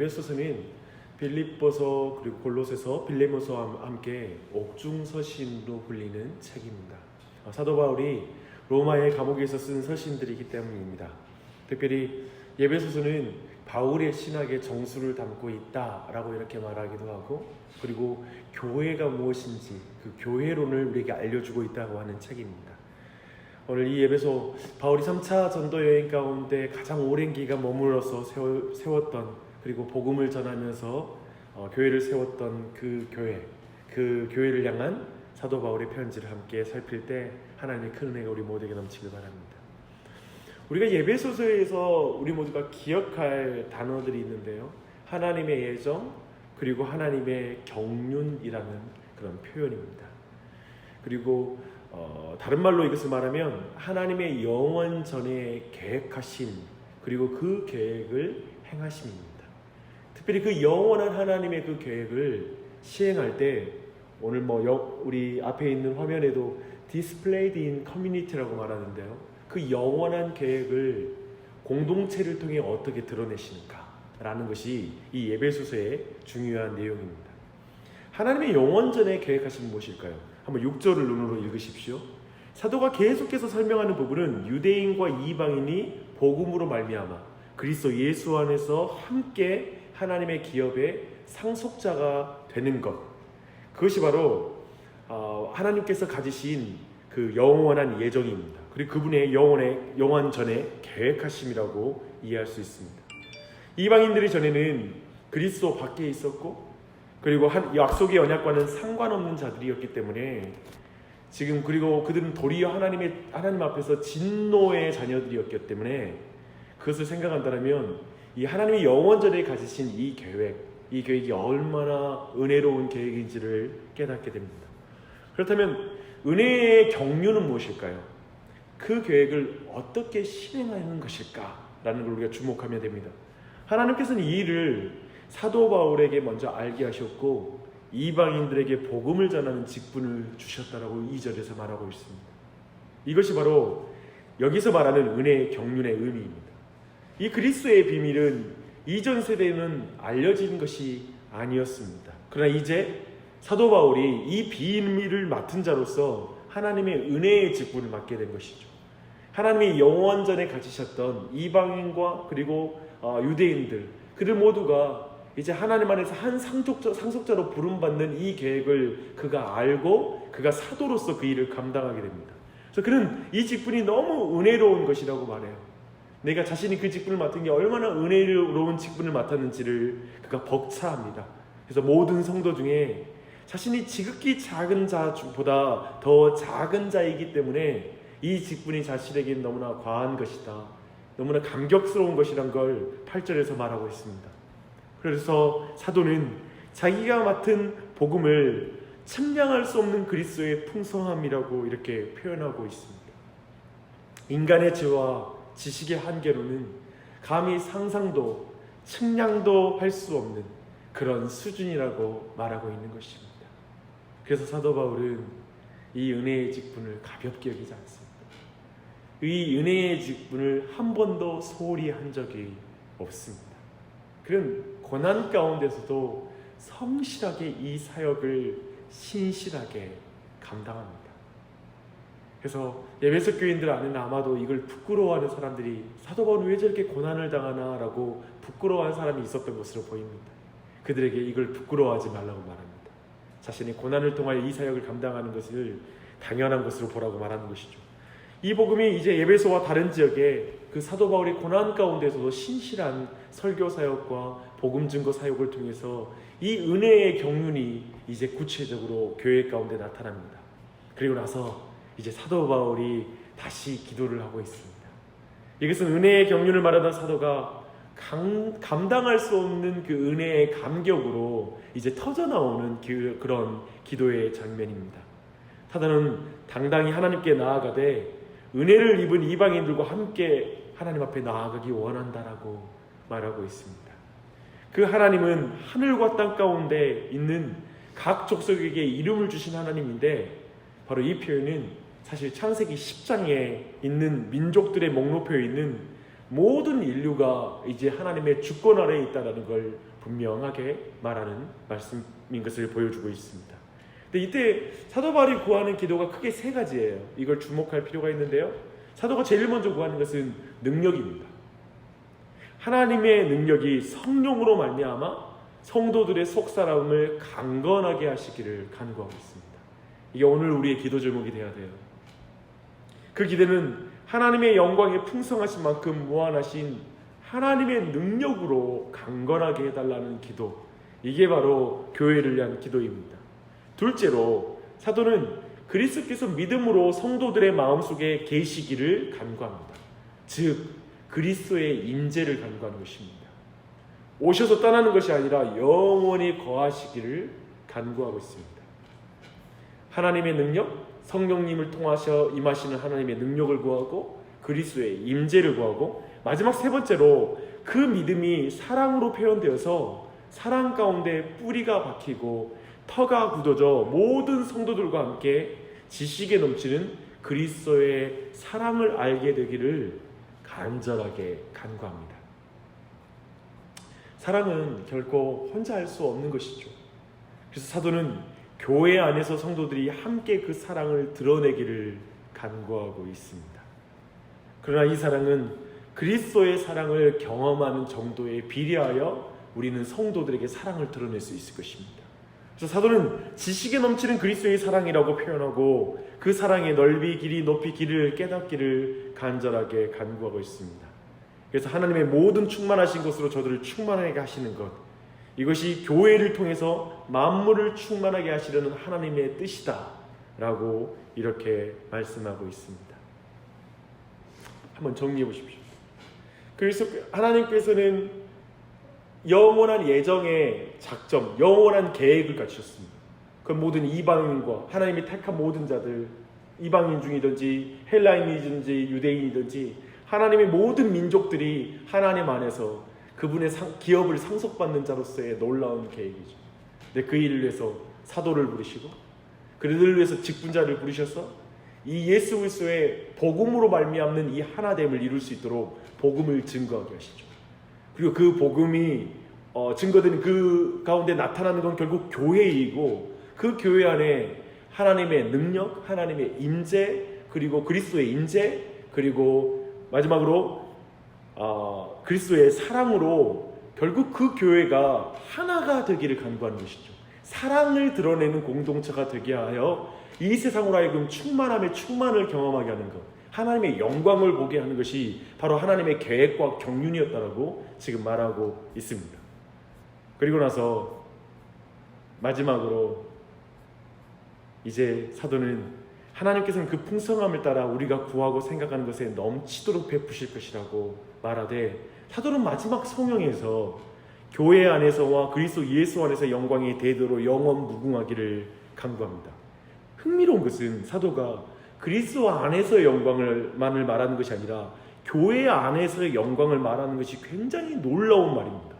예배소서는 빌립보서 그리고 골로새서, 빌레모서와 함께 옥중서신으로 불리는 책입니다. 사도 바울이 로마의 감옥에서 쓴 서신들이기 때문입니다. 특별히 예배소서는 바울의 신학의 정수를 담고 있다라고 이렇게 말하기도 하고, 그리고 교회가 무엇인지 그 교회론을 우리에게 알려주고 있다고 하는 책입니다. 오늘 이 예배소, 바울이 3차 전도 여행 가운데 가장 오랜 기간 머물러서 세웠던, 그리고 복음을 전하면서 교회를 세웠던 그 교회를 향한 사도 바울의 편지를 함께 살필 때 하나님의 큰 은혜가 우리 모두에게 넘치길 바랍니다. 우리가 예배소서에서 우리 모두가 기억할 단어들이 있는데요, 하나님의 예정, 그리고 하나님의 경륜이라는 그런 표현입니다. 그리고 다른 말로 이것을 말하면 하나님의 영원 전에 계획하심, 그리고 그 계획을 행하심입니다. 특별히 그 영원한 하나님의 그 계획을 시행할 때, 오늘 우리 앞에 있는 화면에도 displayed in community라고 말하는데요, 그 영원한 계획을 공동체를 통해 어떻게 드러내시는가 라는 것이 이 예배소서의 중요한 내용입니다. 하나님의 영원전에 계획하신 무엇일까요? 한번 6절을 눈으로 읽으십시오. 사도가 계속해서 설명하는 부분은 유대인과 이방인이 복음으로 말미암아 그리스도 예수 안에서 함께 하나님의 기업의 상속자가 되는 것, 그것이 바로 하나님께서 가지신 그 영원한 예정입니다. 그리고 그분의 영원 전에 계획하심이라고 이해할 수 있습니다. 이방인들이 전에는 그리스도 밖에 있었고, 그리고 약속의 언약과는 상관없는 자들이었기 때문에 그리고 그들은 도리어 하나님 앞에서 진노의 자녀들이었기 때문에 그것을 생각한다면 이 하나님이 영원전에 가지신 이 계획이 얼마나 은혜로운 계획인지를 깨닫게 됩니다. 그렇다면 은혜의 경륜은 무엇일까요? 그 계획을 어떻게 실행하는 것일까라는 걸 우리가 주목하면 됩니다. 하나님께서는 이 일을 사도 바울에게 먼저 알게 하셨고, 이방인들에게 복음을 전하는 직분을 주셨다라고 2절에서 말하고 있습니다. 이것이 바로 여기서 말하는 은혜의 경륜의 의미입니다. 이 그리스도의 비밀은 이전 세대에는 알려진 것이 아니었습니다. 그러나 이제 사도 바울이 이 비밀을 맡은 자로서 하나님의 은혜의 직분을 맡게 된 것이죠. 하나님이 영원전에 가지셨던 이방인과 그리고 유대인들, 그들 모두가 이제 하나님 안에서 한 상속자로 부름받는 이 계획을 그가 알고 그가 사도로서 그 일을 감당하게 됩니다. 그래서 그는 이 직분이 너무 은혜로운 것이라고 말해요. 내가 자신이 그 직분을 맡은 게 얼마나 은혜로운 직분을 맡았는지를 그가 벅차합니다. 그래서 모든 성도 중에 자신이 지극히 작은 자보다 더 작은 자이기 때문에 이 직분이 자신에게 너무나 과한 것이다, 너무나 감격스러운 것이란 걸 8절에서 말하고 있습니다. 그래서 사도는 자기가 맡은 복음을 측량할 수 없는 그리스도의 풍성함이라고 이렇게 표현하고 있습니다. 인간의 죄와 지식의 한계로는 감히 상상도 측량도 할 수 없는 그런 수준이라고 말하고 있는 것입니다. 그래서 사도 바울은 이 은혜의 직분을 가볍게 여기지 않습니다. 이 은혜의 직분을 한 번도 소홀히 한 적이 없습니다. 그는 고난 가운데서도 성실하게 이 사역을 신실하게 감당합니다. 그래서 예배소 교인들 안에는 아마도 이걸 부끄러워하는 사람들이, 사도 바울은 왜 저렇게 고난을 당하나 라고 부끄러워하는 사람이 있었던 것으로 보입니다. 그들에게 이걸 부끄러워하지 말라고 말합니다. 자신의 고난을 통하여 이 사역을 감당하는 것을 당연한 것으로 보라고 말하는 것이죠. 이 복음이 이제 예배소와 다른 지역에 그 사도 바울의 고난 가운데서도 신실한 설교 사역과 복음 증거 사역을 통해서 이 은혜의 경륜이 이제 구체적으로 교회 가운데 나타납니다. 그리고 나서 이제 사도 바울이 다시 기도를 하고 있습니다. 이것은 은혜의 경륜을 말하던 사도가 감당할 수 없는 그 은혜의 감격으로 이제 터져나오는 그런 기도의 장면입니다. 사도는 당당히 하나님께 나아가되 은혜를 입은 이방인들과 함께 하나님 앞에 나아가기 원한다라고 말하고 있습니다. 그 하나님은 하늘과 땅 가운데 있는 각 족속에게 이름을 주신 하나님인데, 바로 이 표현은 사실 창세기 10장에 있는 민족들의 목록표에 있는 모든 인류가 이제 하나님의 주권 아래에 있다는 걸 분명하게 말하는 말씀인 것을 보여주고 있습니다. 근데 이때 사도 바울이 구하는 기도가 크게 세 가지예요. 이걸 주목할 필요가 있는데요. 사도가 제일 먼저 구하는 것은 능력입니다. 하나님의 능력이 성령으로 말미암아 성도들의 속사람을 강건하게 하시기를 간구하고 있습니다. 이게 오늘 우리의 기도 제목이 되어야 돼요. 그 기대는 하나님의 영광의 풍성하신 만큼 무한하신 하나님의 능력으로 강건하게 해달라는 기도, 이게 바로 교회를 위한 기도입니다. 둘째로 사도는 그리스도께서 믿음으로 성도들의 마음속에 계시기를 간구합니다. 즉 그리스도의 임재를 간구하는 것입니다. 오셔서 떠나는 것이 아니라 영원히 거하시기를 간구하고 있습니다. 하나님의 능력, 성령님을 통하셔 임하시는 하나님의 능력을 구하고 그리스도의 임재를 구하고, 마지막 세 번째로 그 믿음이 사랑으로 표현되어서 사랑 가운데 뿌리가 박히고 터가 굳어져 모든 성도들과 함께 지식에 넘치는 그리스도의 사랑을 알게 되기를 간절하게 간구합니다. 사랑은 결코 혼자 할 수 없는 것이죠. 그래서 사도는 교회 안에서 성도들이 함께 그 사랑을 드러내기를 간구하고 있습니다. 그러나 이 사랑은 그리스도의 사랑을 경험하는 정도에 비례하여 우리는 성도들에게 사랑을 드러낼 수 있을 것입니다. 그래서 사도는 지식에 넘치는 그리스도의 사랑이라고 표현하고 그 사랑의 넓이, 길이, 높이, 길을 깨닫기를 간절하게 간구하고 있습니다. 그래서 하나님의 모든 충만하신 것으로 저들을 충만하게 하시는 것, 이것이 교회를 통해서 만물을 충만하게 하시려는 하나님의 뜻이다 라고 이렇게 말씀하고 있습니다. 한번 정리해 보십시오. 그래서 하나님께서는 영원한 예정의 작정, 영원한 계획을 갖추셨습니다. 그 모든 이방인과 하나님이 택한 모든 자들, 이방인 중이든지 헬라인이든지 유대인이든지 하나님의 모든 민족들이 하나님 안에서 그분의 기업을 상속받는 자로서의 놀라운 계획이죠. 근데 그 일을 위해서 사도를 부르시고 그들을 위해서 직분자를 부르셔서 이 예수 그리스도의 복음으로 말미암는 이 하나됨을 이룰 수 있도록 복음을 증거하게 하시죠. 그리고 그 복음이 증거되는 그 가운데 나타나는 건 결국 교회이고, 그 교회 안에 하나님의 능력, 하나님의 임재, 그리고 그리스도의 임재, 그리고 마지막으로 그리스도의 사랑으로 결국 그 교회가 하나가 되기를 간구하는 것이죠. 사랑을 드러내는 공동체가 되게 하여 이 세상으로 하여금 충만함의 충만을 경험하게 하는 것, 하나님의 영광을 보게 하는 것이 바로 하나님의 계획과 경륜이었다라고 지금 말하고 있습니다. 그리고 나서 마지막으로 이제 사도는 하나님께서는 그 풍성함을 따라 우리가 구하고 생각하는 것에 넘치도록 베푸실 것이라고 말하되, 사도는 마지막 성령에서 교회 안에서와 그리스도 예수 안에서 영광이 대대로 영원 무궁하기를 간구합니다. 흥미로운 것은 사도가 그리스도 안에서의 영광을만을 말하는 것이 아니라 교회 안에서의 영광을 말하는 것이 굉장히 놀라운 말입니다.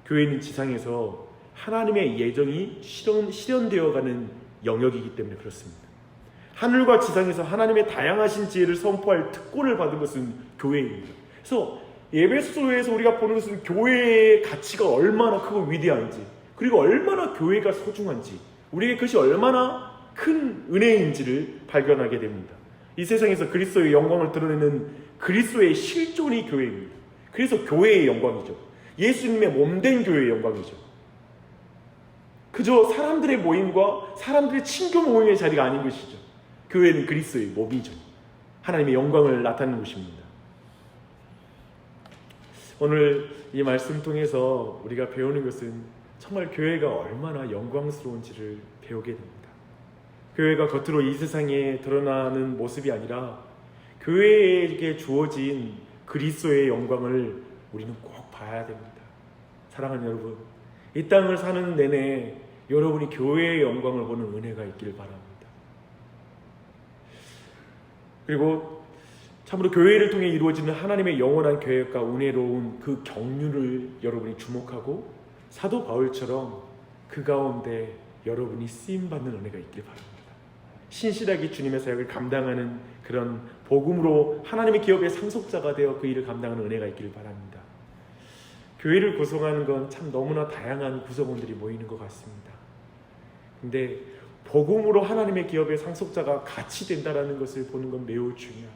교회는 지상에서 하나님의 예정이 실현되어가는 영역이기 때문에 그렇습니다. 하늘과 지상에서 하나님의 다양하신 지혜를 선포할 특권을 받은 것은 교회입니다. 그래서 에베소서에서 우리가 보는 것은 교회의 가치가 얼마나 크고 위대한지, 그리고 얼마나 교회가 소중한지, 우리에게 그것이 얼마나 큰 은혜인지를 발견하게 됩니다. 이 세상에서 그리스도의 영광을 드러내는 그리스도의 실존이 교회입니다. 그래서 교회의 영광이죠. 예수님의 몸된 교회의 영광이죠. 그저 사람들의 모임과 사람들의 친교 모임의 자리가 아닌 것이죠. 교회는 그리스도의 몸이죠. 하나님의 영광을 나타내는 것입니다. 오늘 이 말씀 통해서 우리가 배우는 것은 정말 교회가 얼마나 영광스러운지를 배우게 됩니다. 교회가 겉으로 이 세상에 드러나는 모습이 아니라 교회에게 주어진 그리스도의 영광을 우리는 꼭 봐야 됩니다. 사랑하는 여러분, 이 땅을 사는 내내 여러분이 교회의 영광을 보는 은혜가 있길 바랍니다. 그리고 참으로 교회를 통해 이루어지는 하나님의 영원한 계획과 은혜로운 그 경륜을 여러분이 주목하고 사도 바울처럼 그 가운데 여러분이 쓰임받는 은혜가 있길 바랍니다. 신실하게 주님의 사역을 감당하는 그런 복음으로 하나님의 기업의 상속자가 되어 그 일을 감당하는 은혜가 있기를 바랍니다. 교회를 구성하는 건 참 너무나 다양한 구성원들이 모이는 것 같습니다. 근데 복음으로 하나님의 기업의 상속자가 같이 된다는 것을 보는 건 매우 중요합니다.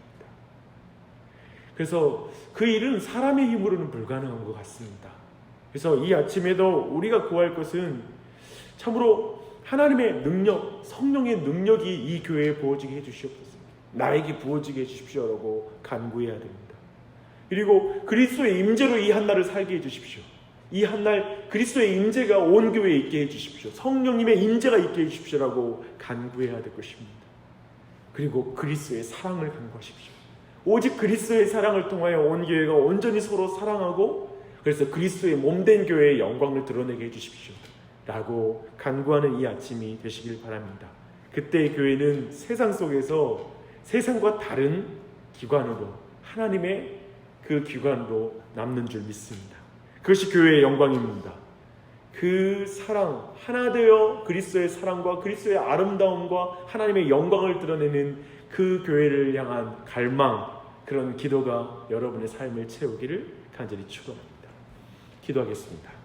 그래서 그 일은 사람의 힘으로는 불가능한 것 같습니다. 그래서 이 아침에도 우리가 구할 것은 참으로 하나님의 능력, 성령의 능력이 이 교회에 부어지게 해주시옵소서. 나에게 부어지게 해주십시오라고 간구해야 됩니다. 그리고 그리스도의 임재로 이 한날을 살게 해주십시오. 이 한날 그리스도의 임재가 온 교회에 있게 해주십시오. 성령님의 임재가 있게 해주십시오라고 간구해야 될 것입니다. 그리고 그리스도의 사랑을 간구하십시오. 오직 그리스도의 사랑을 통하여 온 교회가 온전히 서로 사랑하고 그래서 그리스도의 몸된 교회의 영광을 드러내게 해주십시오 라고 간구하는 이 아침이 되시길 바랍니다. 그때의 교회는 세상 속에서 세상과 다른 기관으로 하나님의 그 기관으로 남는 줄 믿습니다. 그것이 교회의 영광입니다. 그 사랑, 하나 되어 그리스도의 사랑과 그리스도의 아름다움과 하나님의 영광을 드러내는 그 교회를 향한 갈망, 그런 기도가 여러분의 삶을 채우기를 간절히 축원합니다. 기도하겠습니다.